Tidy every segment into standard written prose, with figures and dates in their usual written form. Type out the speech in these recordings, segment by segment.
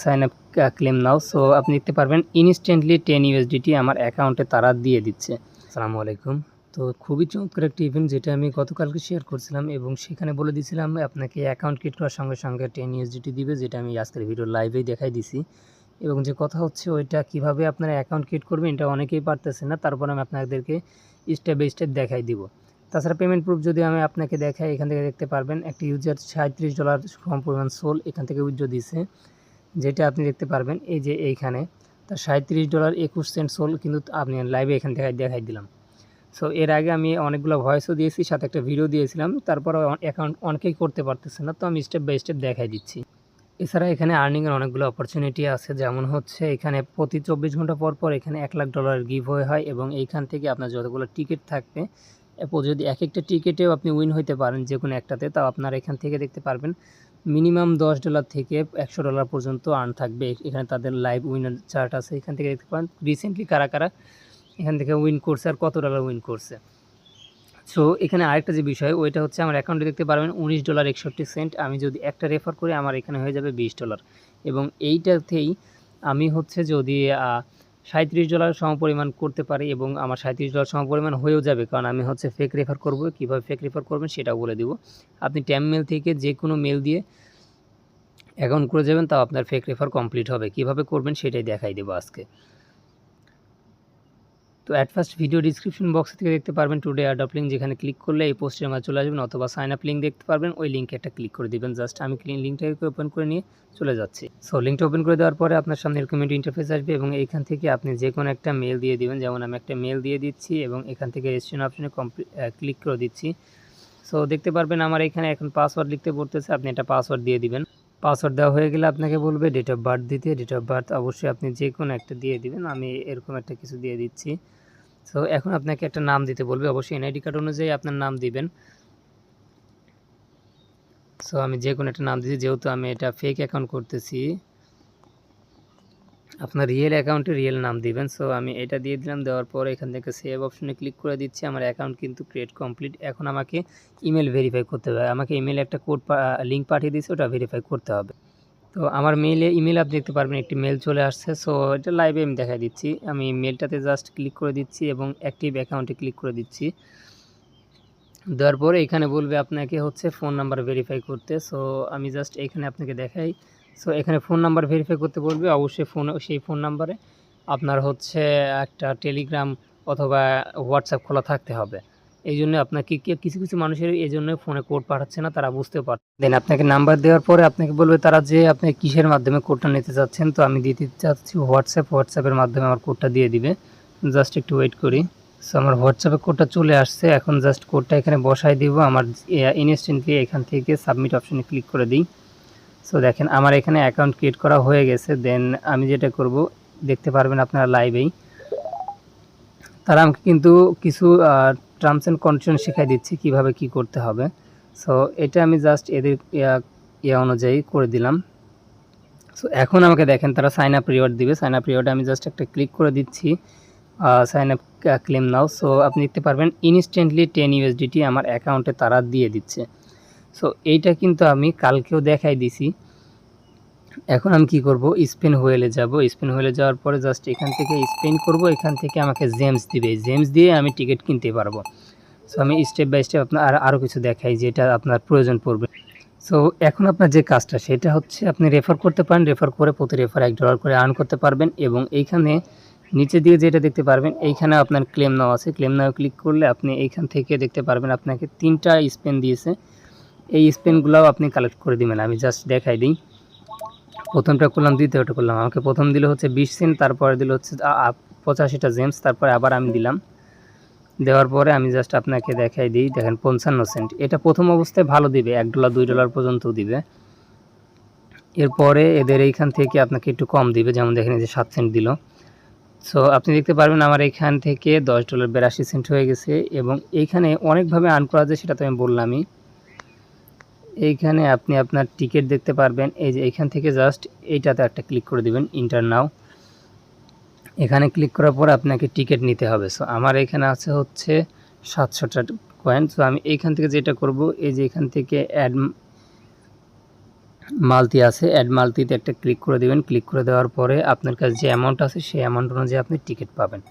Sign up claim নাও। So আপনি দেখতে পারবেন ইনস্ট্যান্টলি 10 USDT আমার অ্যাকাউন্টে তারা দিয়ে দিচ্ছে। আসসালামু আলাইকুম। তো খুবই চমৎকার একটি ইভেন্ট যেটা আমি গতকালকে শেয়ার করছিলাম এবং সেখানে বলে দিয়েছিলাম আপনাকে অ্যাকাউন্ট ক্রিয়েট করার সঙ্গে সঙ্গে 10 USDT দিবে, যেটা আমি আজকের ভিডিও লাইভেই দেখাই দিছি। এবং যে কথা হচ্ছে ওইটা কিভাবে আপনারা অ্যাকাউন্ট ক্রিয়েট করবেন এটা অনেকেই পারতেছে না, তারপর আমি আপনাদেরকে স্টেপ বাই স্টেপ দেখাই দিব। তাছাড়া পেমেন্ট প্রুফ যদি আমি আপনাকে দেখাই, এখান থেকে দেখতে পারবেন একটি ইউজার $37 সম পরিমাণ সোল এখান থেকে উইথড্র দিয়েছে, যেটা আপনি দেখতে পারবেন এই যে এইখানে তার $37.21 সোল কিন্তু আপনি লাইভে এখান থেকে দেখাই দিলাম। সো এর আগে আমি অনেকগুলো ভয়েসও দিয়েছি, সাথে একটা ভিডিও দিয়েছিলাম, তারপরে অ্যাকাউন্ট অনেকেই করতে পারতেছে না, তো আমি স্টেপ বাই স্টেপ দেখাই দিচ্ছি। এছাড়া এখানে আর্নিংয়ের অনেকগুলো অপরচুনিটি আছে, যেমন হচ্ছে এখানে প্রতি 24 ঘন্টা পর পর এখানে $1,00,000 গিভ হয় এবং এইখান থেকে আপনার যতগুলো টিকিট থাকবে যদি এক একটা টিকিটেও আপনি উইন হইতে পারেন যে কোনো একটাতে, তাও আপনার এখান থেকে দেখতে পারবেন মিনিমাম $10 থেকে $100 পর্যন্ত আর্ন থাকবে। এখানে তাদের লাইভ উইনার চার্ট আছে, এখান থেকে দেখতে পারেন রিসেন্টলি কারা কারা এখান থেকে উইন করছে আর কত ডলার উইন করছে। সো এখানে আরেকটা যে বিষয় ওইটা হচ্ছে আমার অ্যাকাউন্টে দেখতে পারবেন $19.61। আমি যদি একটা রেফার করি আমার এখানে হয়ে যাবে $20 এবং এইটাতেই আমি হচ্ছে যদি $37 সমপরিমাণ করতে পারি এবং আমার $37 সমপরিমাণ হয়েও যাবে, কারণ আমি হচ্ছে ফেক রেফার করব। কীভাবে ফেক রেফার করবেন সেটাও বলে দিব। আপনি ট্যাম মেল থেকে যে কোনো মেল দিয়ে অ্যাকাউন্ট করে যাবেন, তাও আপনার ফেক রেফার কমপ্লিট হবে। কিভাবে করবেন সেটাই দেখাই দেবো আজকে। তো at first video description box থেকে দেখতে পারবেন টুডে অ্যাডপ লিঙ্ক, যেখানে ক্লিক করলে এই পোস্টের মাঝে চলে আসবেন, অথবা সাইন আপ লিঙ্ক দেখতে পারবেন, ওই লিঙ্কে একটা ক্লিক করে দিবেন। জাস্ট আমি লিঙ্কটাকে ওপেন করে নিয়ে চলে যাচ্ছি। সো লিঙ্কটা ওপেন করে দেওয়ার পরে আপনার সামনে এরকম একটা ইন্টারফেস আসবে এবং এইখান থেকে আপনি যে কোনো একটা মেল দিয়ে দিবেন। যেমন আমি একটা মেল দিয়ে দিচ্ছি এবং এখান থেকে রেজিস্ট্রেশন অপশনে ক্লিক করে দিচ্ছি। সো দেখতে পারবেন আমার এখানে এখন পাসওয়ার্ড লিখতে পড়তেছে, আপনি একটা পাসওয়ার্ড দিয়ে দিবেন। পাসওয়ার্ড দেওয়া হয়ে গেলে আপনাকে বলবে ডেট অফ বার্থ দিতে। ডেট অফ বার্থ অবশ্যই আপনি যে কোনো একটা দিয়ে দিবেন, আমি এরকম একটা কিছু দিয়ে দিচ্ছি। সো এখন আপনাকে একটা নাম দিতে বলবে, অবশ্যই এনআইডি কার্ড অনুযায়ী আপনার নাম দিবেন। সো আমি যে কোনো একটা নাম দিচ্ছি, যেহেতু আমি এটা ফেক অ্যাকাউন্ট করতেছি, আপনার রিয়েল অ্যাকাউন্টে রিয়েল নাম দিবেন। সো আমি এটা দিয়ে দিলাম। দেওয়ার পরে এখান থেকে সেভ অপশনে ক্লিক করে দিচ্ছি। আমার অ্যাকাউন্ট কিন্তু ক্রিয়েট কমপ্লিট। এখন আমাকে ইমেল ভেরিফাই করতে হবে। আমাকে ইমেলে একটা কোড লিঙ্ক পাঠিয়ে দিয়েছে, ওটা ভেরিফাই করতে হবে। তো আমার ইমেল আপনি দেখতে পারবেন একটি মেল চলে আসছে। সো এটা লাইভে আমি দেখা দিচ্ছি। আমি মেলটাতে জাস্ট ক্লিক করে দিচ্ছি এবং অ্যাক্টিভ অ্যাকাউন্টে ক্লিক করে দিচ্ছি। দেওয়ার পরে এখানে বলবে আপনাকে হচ্ছে ফোন নাম্বার ভেরিফাই করতে। সো আমি জাস্ট এখানে আপনাকে দেখাই। সো এখানে ফোন নাম্বার ভেরিফাই করতে বলবে, অবশ্যই সেই ফোন নাম্বারে আপনার হচ্ছে একটা টেলিগ্রাম অথবা হোয়াটসঅ্যাপ খোলা থাকতে হবে। এই জন্য আপনাকে কিছু কিছু মানুষের এই জন্য ফোনে কোড পাঠাচ্ছে না, তারা বুঝতেও পারছে। দেন আপনাকে নাম্বার দেওয়ার পরে আপনাকে বলবে তারা যে আপনি কিসের মাধ্যমে কোডটা নিতে চাচ্ছেন। তো আমি দিতে চাচ্ছি হোয়াটসঅ্যাপের মাধ্যমে আমার কোডটা দিয়ে দিবে। জাস্ট একটু ওয়েট করি। সো আমার হোয়াটসঅ্যাপে কোডটা চলে আসছে। এখন জাস্ট কোডটা এখানে বসাই দিব। আমার ইনস্ট্যান্টলি এখান থেকে সাবমিট অপশনে ক্লিক করে দিই। সো দেখেন আমার এখানে অ্যাকাউন্ট ক্রিয়েট করা হয়ে গেছে। দেন আমি যেটা করব দেখতে পারবেন আপনারা লাইভেই, তারা আমাকে কিন্তু কিছু টার্মস অ্যান্ড কন্ডিশন শেখাই দিচ্ছে কিভাবে কি করতে হবে। সো এটা আমি জাস্ট এদের অনুযায়ী করে দিলাম। সো এখন আমাকে দেখেন তারা সাইন আপ রিওয়ার্ড দিবে। সাইন আপ রিওয়ার্ডে আমি জাস্ট একটা ক্লিক করে দিচ্ছি, সাইন আপ ক্লেম নাও। সো আপনি দেখতে পারবেন ইনস্ট্যান্টলি 10 USDT আমার অ্যাকাউন্টে তারা দিয়ে দিচ্ছে। সো এইটা কিন্তু আমি কালকেও দেখাই দিছি। এখন আমি কি করব, স্পেন হুয়েলে যাব। স্পেন হুয়েলে যাওয়ার পরে জাস্ট এখান থেকে স্পেন করব। এখান থেকে আমাকে জেমস দিবে, জেমস দিয়ে আমি টিকিট কিনতে পারবো। সো আমি স্টেপ বাই স্টেপ আপনার আরও কিছু দেখাই যেটা আপনার প্রয়োজন পড়বে। সো এখন আপনার যে কাজটা সেটা হচ্ছে আপনি রেফার করতে পারেন। রেফার করে প্রতি রেফার $1 করে আর্ন করতে পারবেন এবং এইখানে নিচে দিয়ে যেটা দেখতে পারবেন এইখানে আপনার ক্লেম নাও আছে। ক্লেম নাও ক্লিক করলে আপনি এইখান থেকে দেখতে পারবেন আপনাকে 3টা স্পেন দিয়েছে। এই স্পেনগুলোও আপনি কালেক্ট করে দিবেন। আমি জাস্ট দেখাই দিই। প্রথমটা করলাম, দ্বিতীয়টা করলাম। আমাকে প্রথম দিল হচ্ছে 20 সেন্ট, তারপরে দিল হচ্ছে 85টা জেমস, তারপরে আবার আমি দিলাম। দেওয়ার পরে আমি জাস্ট আপনাকে দেখাই দিই। দেখেন 55 সেন্ট। এটা প্রথম অবস্থায় ভালো দিবে, $1 $2 পর্যন্ত দিবে। এরপরে এদের এইখান থেকে আপনাকে একটু কম দিবে, যেমন দেখেন যে 7 সেন্ট দিল। সো আপনি দেখতে পারবেন আমার এইখান থেকে $10 82 সেন্ট হয়ে গেছে এবং এইখানে অনেকভাবে আর্ন করা যায়, সেটা তো আমি বললামই। এইখানে আপনি আপনার টিকিট দেখতে পারবেন। এই যে এইখান থেকে জাস্ট এইটাতে একটা ক্লিক করে দিবেন, ইন্টার নাও। এখানে ক্লিক করার পর আপনাকে টিকিট নিতে হবে। সো আমার এখানে আছে হচ্ছে 700টা কয়েন। সো আমি এইখান থেকে যেটা করব, এই যে এখান থেকে মাল্টি আছে, অ্যাড মাল্টিতে একটা ক্লিক করে দেবেন। ক্লিক করে দেওয়ার পরে আপনার কাছে যে অ্যামাউন্ট আছে সেই অ্যামাউন্ট অনুযায়ী আপনি টিকিট পাবেন।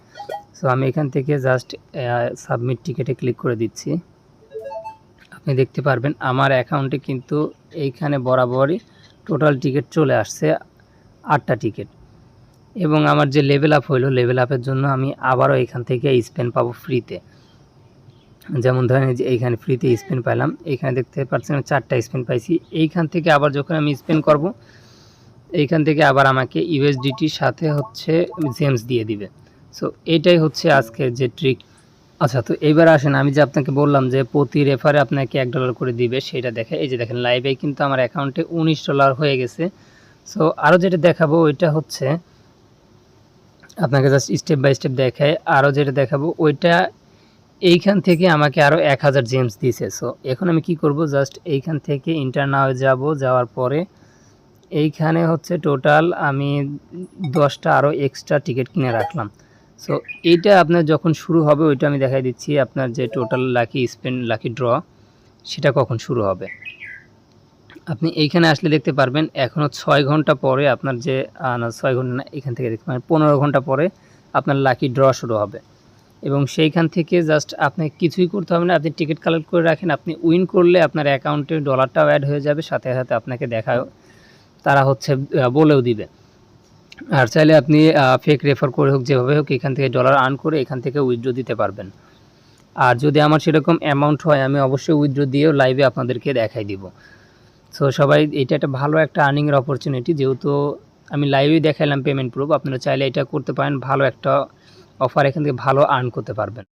সো আমি এখান থেকে জাস্ট সাবমিট টিকেটে ক্লিক করে দিচ্ছি। আপনি দেখতে পারবেন আমার অ্যাকাউন্টে কিন্তু এইখানে বরাবরই টোটাল টিকিট চলে আসছে 8টা টিকিট। এবং আমার যে লেভেল আপ হইলো, লেভেল আপের জন্য আমি আবারও এখান থেকে স্পেন পাবো ফ্রিতে। যেমন ধরেন যে এইখানে ফ্রিতে স্পেন পেলাম, এইখানে দেখতে পাচ্ছেন আমি 4টা স্পেন পাইছি। এইখান থেকে আবার যখন আমি স্পেন করব, এইখান থেকে আবার আমাকে ইউএসডিটির সাথে হচ্ছে জেমস দিয়ে দিবে। সো এটাই হচ্ছে আজকের যে ট্রিক। আচ্ছা, তো এইবার আসেন, আমি যে আপনাকে বললাম যে প্রতি রেফারে আপনাকে $1 করে দিবে, সেটা দেখে এই যে দেখেন লাইভে কিন্তু আমার অ্যাকাউন্টে $19 হয়ে গেছে। সো আরও যেটা দেখাবো ওইটা হচ্ছে আপনাকে জাস্ট স্টেপ বাই স্টেপ দেখায়। আরও যেটা দেখাবো ওইটা এইখান থেকে আমাকে আরও 1000 জেমস দিয়েছে। সো এখন আমি কি করব, জাস্ট এইখান থেকে ইন্টারনাল যাব, যাওয়ার পরে এইখানে হচ্ছে টোটাল আমি 10টা আরও এক্সট্রা টিকিট কিনে রাখলাম। সো এইটা আপনার যখন শুরু হবে ওইটা আমি দেখাই দিচ্ছি, আপনার যে total lucky Spain lucky draw সেটা কখন শুরু হবে। আপনি এইখানে আসলে দেখতে পারবেন এখনও 6 ঘন্টা পরে আপনার যে না 6 ঘন্টা না, এখান থেকে দেখতে পারেন 15 ঘন্টা পরে আপনার লাকি ড্র শুরু হবে। এবং সেইখান থেকে জাস্ট আপনি কিছুই করতে হবে না, আপনি টিকিট কালেক্ট করে রাখেন। আপনি উইন করলে আপনার অ্যাকাউন্টে ডলারটাও অ্যাড হয়ে যাবে, সাথে সাথে আপনাকে তারা হচ্ছে বলেও দিবে। আর চাইলে আপনি ফেক রেফার করে হোক, যেভাবে হোক এখান থেকে ডলার আর্ন করে এখান থেকে উইথড্র দিতে পারবেন। আর যদি আমার সেরকম অ্যামাউন্ট হয় আমি অবশ্যই উইথড্র দিয়েও লাইভে আপনাদেরকে দেখাই দিব। সো সবাই এটা একটা ভালো একটা আর্নিংয়ের অপরচুনিটি, যেহেতু আমি লাইভেই দেখাইলাম পেমেন্ট প্রুফ, আপনারা চাইলে এটা করতে পারেন। ভালো একটা অফার, এখান থেকে ভালো আর্ন করতে পারবেন।